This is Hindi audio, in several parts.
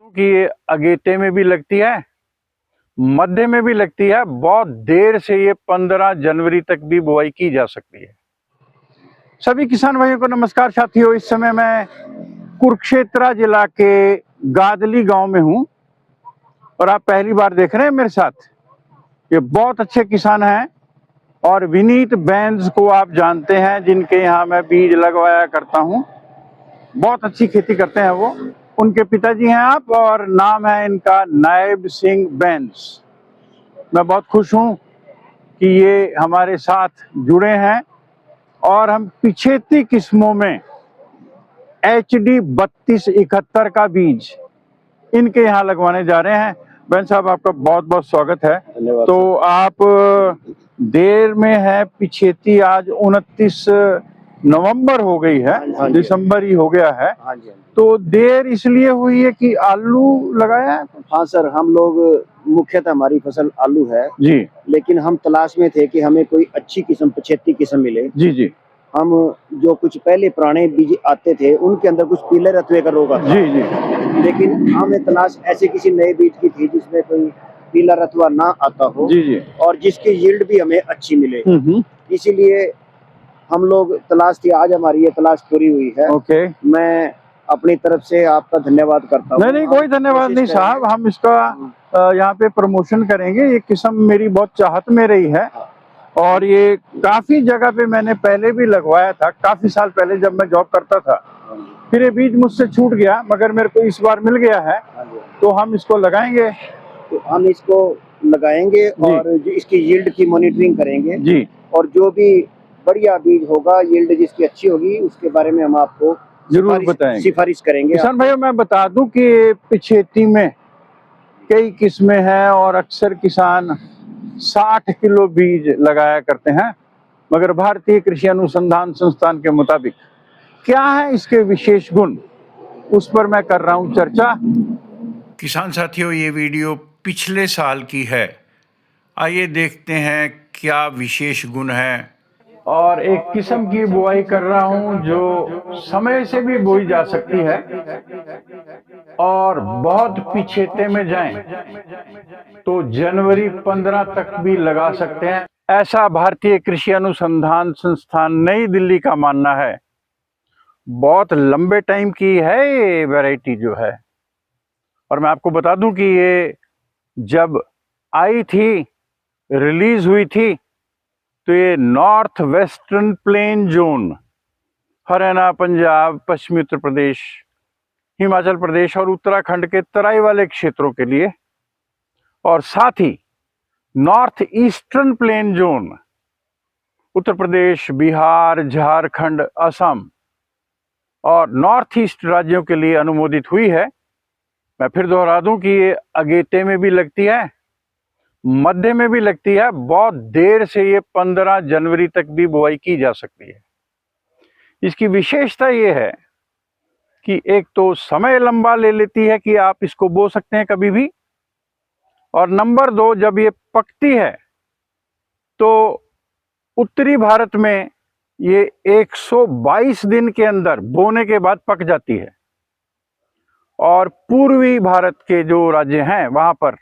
कि ये अगेते में भी लगती है, मध्य में भी लगती है। बहुत देर से ये 15 जनवरी तक भी बुआई की जा सकती है। सभी किसान भाइयों को नमस्कार साथियों। इस समय मैं कुरुक्षेत्र जिला के गादली गांव में हूं और आप पहली बार देख रहे हैं मेरे साथ। ये बहुत अच्छे किसान हैं और विनीत बैंस को आप जानते हैं, जिनके यहाँ मैं बीज लगवाया करता हूं। बहुत अच्छी खेती करते हैं वो। उनके पिताजी हैं आप, और नाम है इनका नायब सिंह बैंस। मैं बहुत खुश हूं कि ये हमारे साथ जुड़े हैं और हम पिछेती किस्मों में HD 3271 का बीज इनके यहाँ लगवाने जा रहे हैं। बैन साहब, आपका बहुत बहुत स्वागत है। तो आप देर में है पिछेती, आज 29 नवंबर हो गई है, दिसंबर ही हो गया है। तो देर इसलिए हुई है कि आलू लगाया है? हाँ सर, हम लोग मुख्यतः हमारी फसल आलू है जी, लेकिन हम तलाश में थे कि हमें कोई अच्छी किस्म 75 किस्म मिले। जी जी हम जो कुछ पहले पुराने बीज आते थे उनके अंदर कुछ पीले रत्वे का रोग आता, जी जी लेकिन हमें तलाश ऐसे किसी नए बीज की थी जिसमें कोई पीला रतवा ना आता हो जी जी और जिसकी यील्ड भी हमें अच्छी मिले। इसीलिए हम लोग तलाश थी, आज हमारी ये तलाश पूरी हुई है। ओके, मैं अपनी तरफ से आपका धन्यवाद करता हूँ। नहीं, कोई धन्यवाद नहीं साहब। हम इसका यहाँ पे प्रमोशन करेंगे। ये किस्म मेरी बहुत चाहत में रही है और ये काफी जगह पे मैंने पहले भी लगवाया था, काफी साल पहले जब मैं जॉब करता था। फिर ये बीज मुझसे छूट गया, मगर मेरे को इस बार मिल गया है, तो हम इसको लगाएंगे। तो हम इसको लगाएंगे और इसकी यील्ड की मॉनिटरिंग करेंगे जी, और जो भी बढ़िया बीज होगा, यील्ड जिसकी अच्छी होगी, उसके बारे में हम आपको जरूर बताएंगे, सिफारिश करेंगे। किसान भाइयों, मैं बता दूं कि पिछेती में कई किस्में हैं और अक्सर किसान 60 किलो बीज लगाया करते हैं, मगर भारतीय कृषि अनुसंधान संस्थान के मुताबिक क्या है इसके विशेष गुण, उस पर मैं कर रहा हूं चर्चा। किसान साथियों, ये वीडियो पिछले साल की है। आइए देखते हैं क्या विशेष गुण है। और एक किस्म की बुआई कर रहा हूं जो समय से भी बोई जा सकती है और बहुत पिछेते में जाएं तो जनवरी 15 तक भी लगा सकते हैं, ऐसा भारतीय कृषि अनुसंधान संस्थान नई दिल्ली का मानना है। बहुत लंबे टाइम की है ये वैरायटी जो है। और मैं आपको बता दूं कि ये जब आई थी, रिलीज हुई थी, तो ये north western plain zone, Haryana, Punjab, पश्चिमी उत्तर प्रदेश, हिमाचल प्रदेश और उत्तराखंड के तराई वाले क्षेत्रों के लिए, और साथ ही north eastern plane zone, Uttar Pradesh, Bihar, Jharkhand, Assam और नॉर्थ ईस्ट राज्यों के लिए अनुमोदित हुई है। मैं फिर दोहरा दूं कि ये अगेते में भी लगती है, मध्य में भी लगती है। बहुत देर से ये 15 जनवरी तक भी बुआई की जा सकती है। इसकी विशेषता ये है कि एक तो समय लंबा ले लेती है कि आप इसको बो सकते हैं कभी भी, और नंबर 2, जब ये पकती है तो उत्तरी भारत में ये 122 दिन के अंदर बोने के बाद पक जाती है, और पूर्वी भारत के जो राज्य हैं वहां पर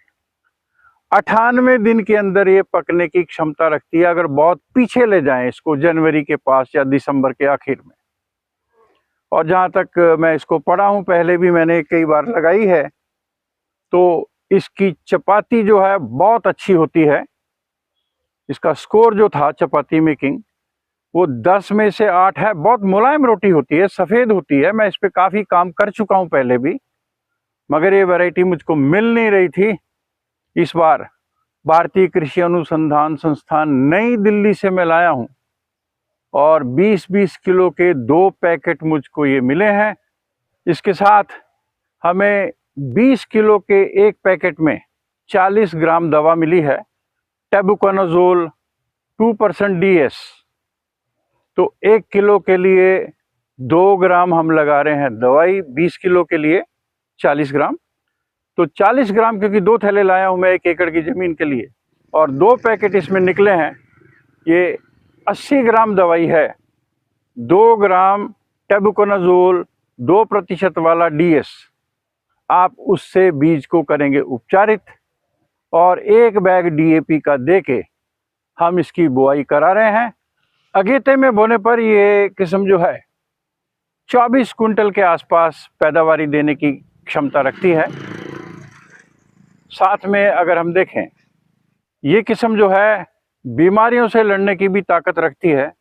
98 दिन के अंदर ये पकने की क्षमता रखती है, अगर बहुत पीछे ले जाएं इसको, जनवरी के पास या दिसंबर के आखिर में। और जहां तक मैं इसको पढ़ा हूं, पहले भी मैंने कई बार लगाई है, तो इसकी चपाती जो है बहुत अच्छी होती है। इसका स्कोर जो था चपाती मेकिंग, वो 10 में से 8 है। बहुत मुलायम रोटी होती है, सफ़ेद होती है। मैं इस पर काफ़ी काम कर चुका हूं पहले भी, मगर ये वैरायटी मुझको मिल नहीं रही थी। इस बार भारतीय कृषि अनुसंधान संस्थान नई दिल्ली से मैं लाया हूं और 20-20 किलो के 2 पैकेट मुझको ये मिले हैं। इसके साथ हमें 20 किलो के एक पैकेट में 40 ग्राम दवा मिली है, टेबुकोनाजोल 2% DS। तो 1 किलो के लिए 2 ग्राम हम लगा रहे हैं दवाई, 20 किलो के लिए 40 ग्राम। तो 40 ग्राम, क्योंकि 2 थैले लाया हूं मैं 1 एकड़ की जमीन के लिए, और 2 पैकेट इसमें निकले हैं। ये 80 ग्राम दवाई है, 2 ग्राम टेबुकोनाजोल, 2% वाला DS, आप उससे बीज को करेंगे उपचारित और 1 बैग DAP का देके हम इसकी बुआई करा रहे हैं। अगेते में बोने पर ये किस्म जो है 24 कुंटल के आसपास पैदावारी देने की क्षमता रखती है। साथ में अगर हम देखें, ये किस्म जो है बीमारियों से लड़ने की भी ताकत रखती है,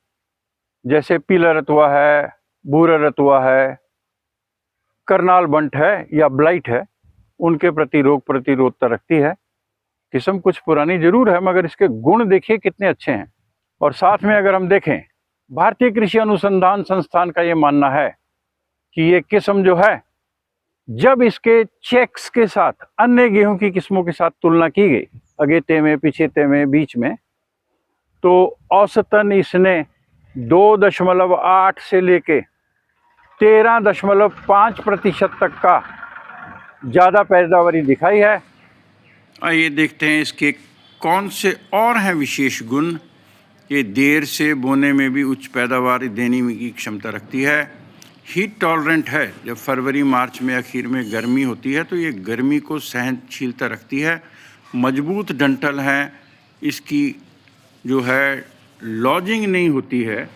जैसे पीला रतुआ है, भूरा रतुआ है, करनाल बंट है या ब्लाइट है, उनके प्रति रोग प्रतिरोधता रखती है। किस्म कुछ पुरानी जरूर है मगर इसके गुण देखिए कितने अच्छे हैं। और साथ में अगर हम देखें, भारतीय कृषि अनुसंधान संस्थान का ये मानना है कि ये किस्म जो है जब इसके चेक्स के साथ अन्य गेहूं की किस्मों के साथ तुलना की गई, अगेते में, पिछेते में, बीच में, तो औसतन इसने 2.8 से लेके 13.5% तक का ज़्यादा पैदावारी दिखाई है। आइए देखते हैं इसके कौन से और हैं विशेष गुण। ये देर से बोने में भी उच्च पैदावार देने की क्षमता रखती है। हीट टॉलरेंट है, जब फरवरी मार्च में आखिर में गर्मी होती है तो ये गर्मी को सहनशीलता रखती है। मजबूत डंठल है, इसकी जो है लॉजिंग नहीं होती है।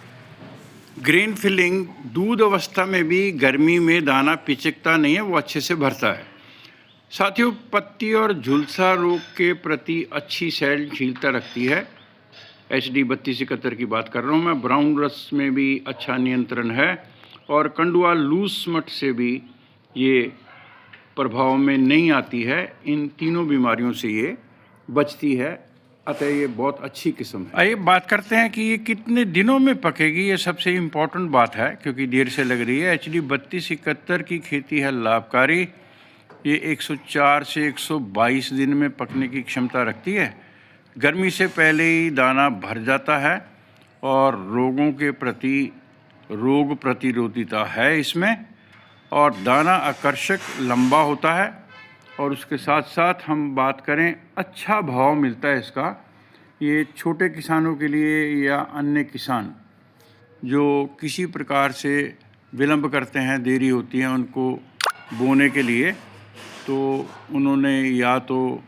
ग्रेन फिलिंग, दूध अवस्था में भी गर्मी में दाना पिचकता नहीं है, वो अच्छे से भरता है। साथियों, पत्ती और झुलसा रोग के प्रति अच्छी सहनशीलता रखती है। HD 3271 की बात कर रहा हूँ मैं। ब्राउन रस में भी अच्छा नियंत्रण है और कंडुआ लूस मट से भी ये प्रभाव में नहीं आती है। इन तीनों बीमारियों से ये बचती है, अतः ये बहुत अच्छी किस्म है। आइए बात करते हैं कि ये कितने दिनों में पकेगी। ये सबसे इम्पोर्टेंट बात है क्योंकि देर से लग रही है। HD 3271 की खेती है लाभकारी। ये 104 से 122 दिन में पकने की क्षमता रखती है। गर्मी से पहले ही दाना भर जाता है और रोगों के प्रति रोग प्रतिरोधिता है इसमें, और दाना आकर्षक लंबा होता है। और उसके साथ साथ हम बात करें, अच्छा भाव मिलता है इसका। ये छोटे किसानों के लिए या अन्य किसान जो किसी प्रकार से विलंब करते हैं, देरी होती है उनको बोने के लिए, तो उन्होंने या तो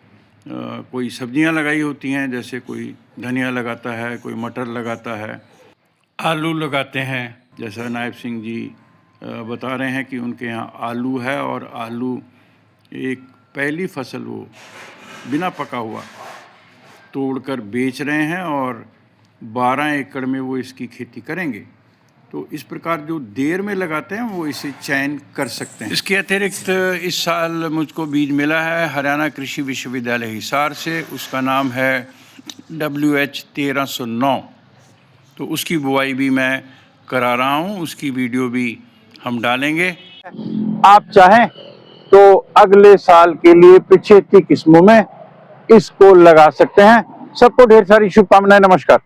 कोई सब्जियां लगाई होती हैं, जैसे कोई धनिया लगाता है, कोई मटर लगाता है, आलू लगाते हैं, जैसा नायब सिंह जी बता रहे हैं कि उनके यहाँ आलू है और आलू एक पहली फसल वो बिना पका हुआ तोड़कर बेच रहे हैं और 12 एकड़ में वो इसकी खेती करेंगे। तो इस प्रकार जो देर में लगाते हैं वो इसे चयन कर सकते हैं। इसके अतिरिक्त इस साल मुझको बीज मिला है हरियाणा कृषि विश्वविद्यालय हिसार से। उसका नाम है WH 1309। तो उसकी बुआई भी मैं करा रहा हूँ, उसकी वीडियो भी हम डालेंगे। आप चाहें तो अगले साल के लिए पिछेती किस्मों में इसको लगा सकते हैं। सबको ढेर सारी शुभकामनाएं। नमस्कार।